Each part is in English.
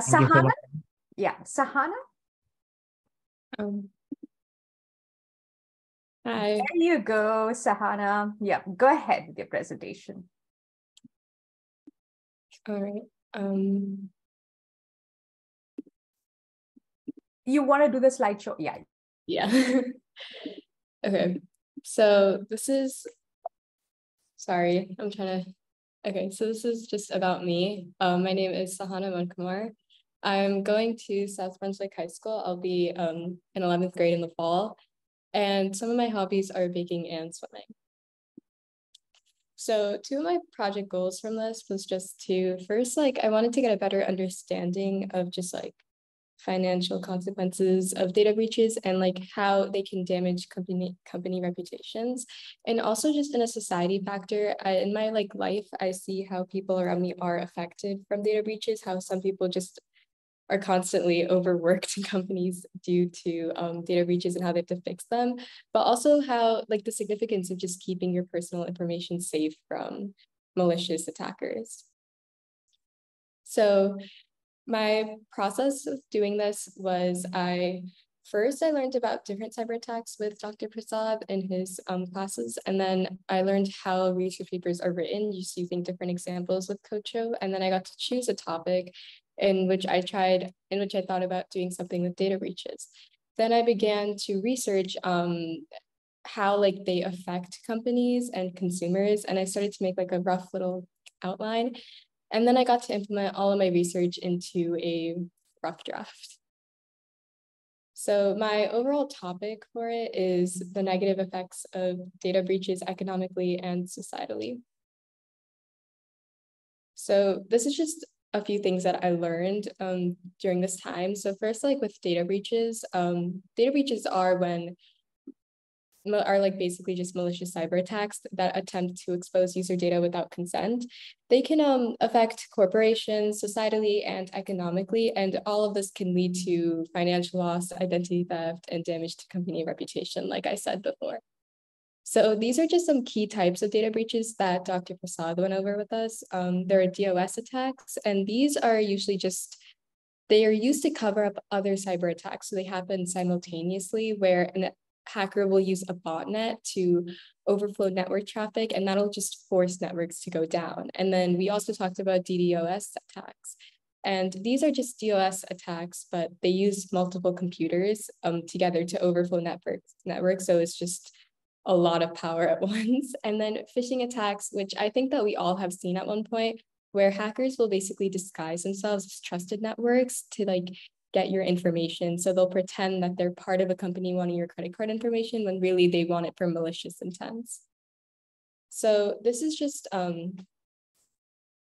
Sahana, yeah, Sahana. Hi. There you go, Sahana. Yeah, go ahead with your presentation. All right. You want to do the slideshow? Yeah. Yeah. Okay. So this is, sorry, I'm trying to, okay. So this is just about me. My name is Sahana Mchankumar. I'm going to South Brunswick High School. I'll be in 11th grade in the fall. And some of my hobbies are baking and swimming. So two of my project goals from this was just to first, I wanted to get a better understanding of just financial consequences of data breaches and how they can damage company reputations. And also just in a society factor, in my life, I see how people around me are affected from data breaches, how some people just are constantly overworked in companies due to data breaches and how they have to fix them, but also how the significance of just keeping your personal information safe from malicious attackers. So my process of doing this was I learned about different cyber attacks with Dr. Prasad in his classes, and then I learned how research papers are written just using different examples with Kocho, and then I got to choose a topic in which I thought about doing something with data breaches. Then I began to research how they affect companies and consumers, and I started to make a rough little outline. And then I got to implement all of my research into a rough draft. So my overall topic for it is the negative effects of data breaches economically and societally. So this is just a few things that I learned during this time. So first, with data breaches are basically just malicious cyber attacks that attempt to expose user data without consent. They can affect corporations societally and economically, and all of this can lead to financial loss, identity theft, and damage to company reputation, like I said before. So these are just some key types of data breaches that Dr. Prasad went over with us. There are DOS attacks, and these are usually they are used to cover up other cyber attacks. So they happen simultaneously, where an hacker will use a botnet to overflow network traffic, and that'll just force networks to go down. And then we also talked about DDoS attacks. And these are just DOS attacks, but they use multiple computers together to overflow networks. So it's just a lot of power at once. And then phishing attacks, which I think that we all have seen at one point, where hackers will basically disguise themselves as trusted networks to get your information. So they'll pretend that they're part of a company wanting your credit card information when really they want it for malicious intents. So this is just,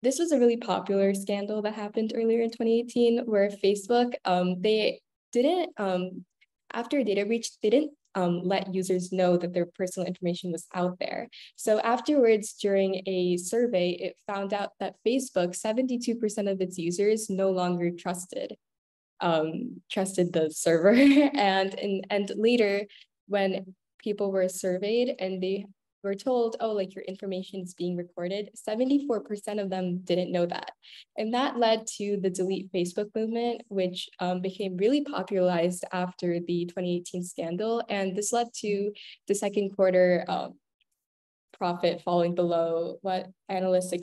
this was a really popular scandal that happened earlier in 2018, where Facebook, they didn't, after a data breach, they didn't let users know that their personal information was out there. So afterwards, during a survey, it found out that Facebook, 72% of its users no longer trusted the server. and later, when people were surveyed and they were told, oh, your information is being recorded, 74% of them didn't know that. And that led to the Delete Facebook movement, which became really popularized after the 2018 scandal. And this led to the second quarter profit falling below what analysts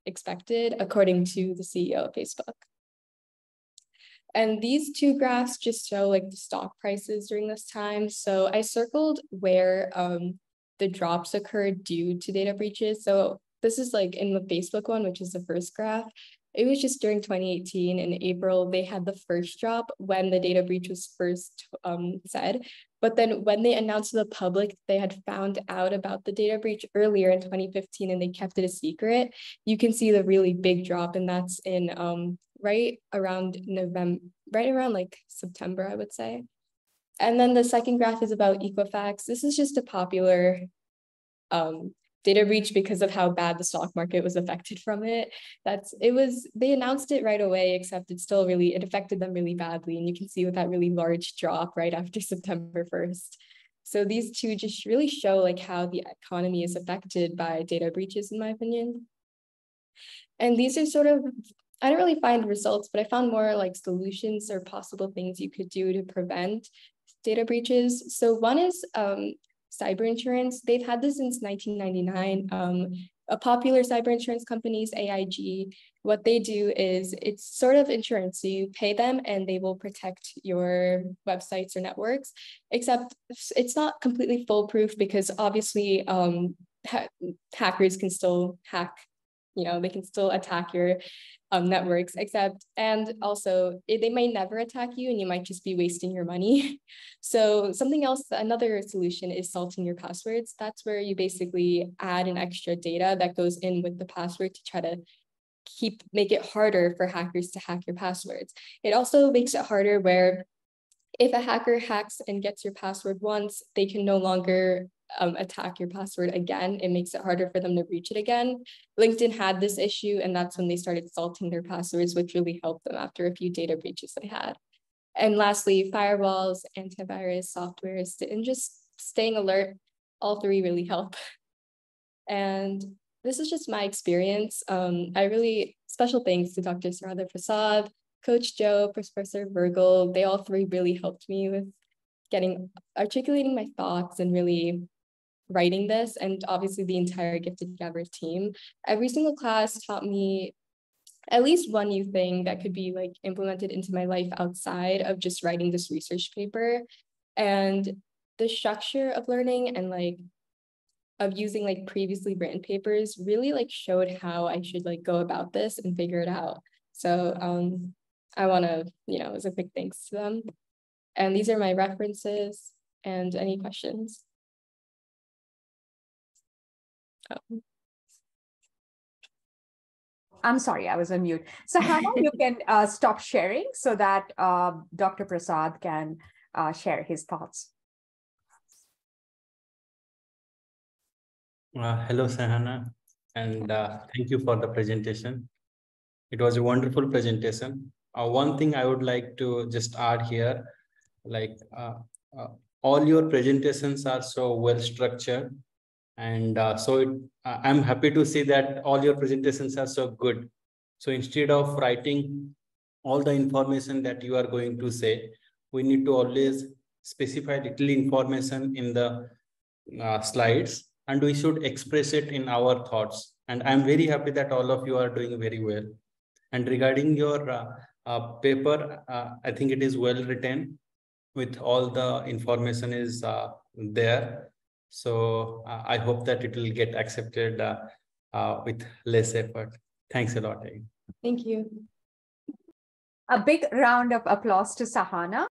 expected, according to the CEO of Facebook. And these two graphs just show the stock prices during this time. So I circled where the drops occurred due to data breaches. So this is in the Facebook one, which is the first graph. It was just during 2018 in April, they had the first drop when the data breach was first said. But then when they announced to the public, they had found out about the data breach earlier in 2015 and they kept it a secret. You can see the really big drop, and that's in right around September, I would say. And then the second graph is about Equifax. This is just a popular data breach because of how bad the stock market was affected from it. They announced it right away, except it affected them really badly. And you can see with that really large drop right after September 1st. So these two just really show like how the economy is affected by data breaches, in my opinion. And these are sort of, I didn't really find results, but I found more like solutions or possible things you could do to prevent data breaches. So one is cyber insurance. They've had this since 1999. A popular cyber insurance company is AIG. What they do is it's sort of insurance. So you pay them and they will protect your websites or networks, except it's not completely foolproof because obviously hackers can still hack, they can still attack your networks, and also they might never attack you and you might just be wasting your money. So another solution is salting your passwords. That's where you basically add an extra data that goes in with the password to try to make it harder for hackers to hack your passwords. It also makes it harder where if a hacker hacks and gets your password once, they can no longer attack your password again. It makes it harder for them to reach it again. LinkedIn had this issue, and that's when they started salting their passwords, which really helped them after a few data breaches they had. And lastly, firewalls, antivirus, softwares, and just staying alert. All three really help. And this is just my experience. Special thanks to Dr. Sahana Prasad, Coach Joe, Professor Virgil. They all three really helped me with articulating my thoughts and really writing this, and obviously the entire Gifted Gabber team. Every single class taught me at least one new thing that could be like implemented into my life outside of just writing this research paper. And the structure of learning and of using previously written papers really showed how I should go about this and figure it out. So I want to, as a quick thanks to them. And these are my references and any questions. Oh. I'm sorry, I was on mute. Sahana, you can stop sharing so that Dr. Prasad can share his thoughts. Hello, Sahana, and thank you for the presentation. It was a wonderful presentation. One thing I would like to just add here, all your presentations are so well structured. And I'm happy to see that all your presentations are so good. So instead of writing all the information that you are going to say, we need to always specify little information in the slides, and we should express it in our thoughts. And I'm very happy that all of you are doing very well. And regarding your paper, I think it is well written with all the information is there. So I hope that it will get accepted with less effort. Thanks a lot. Thank you. A big round of applause to Sahana.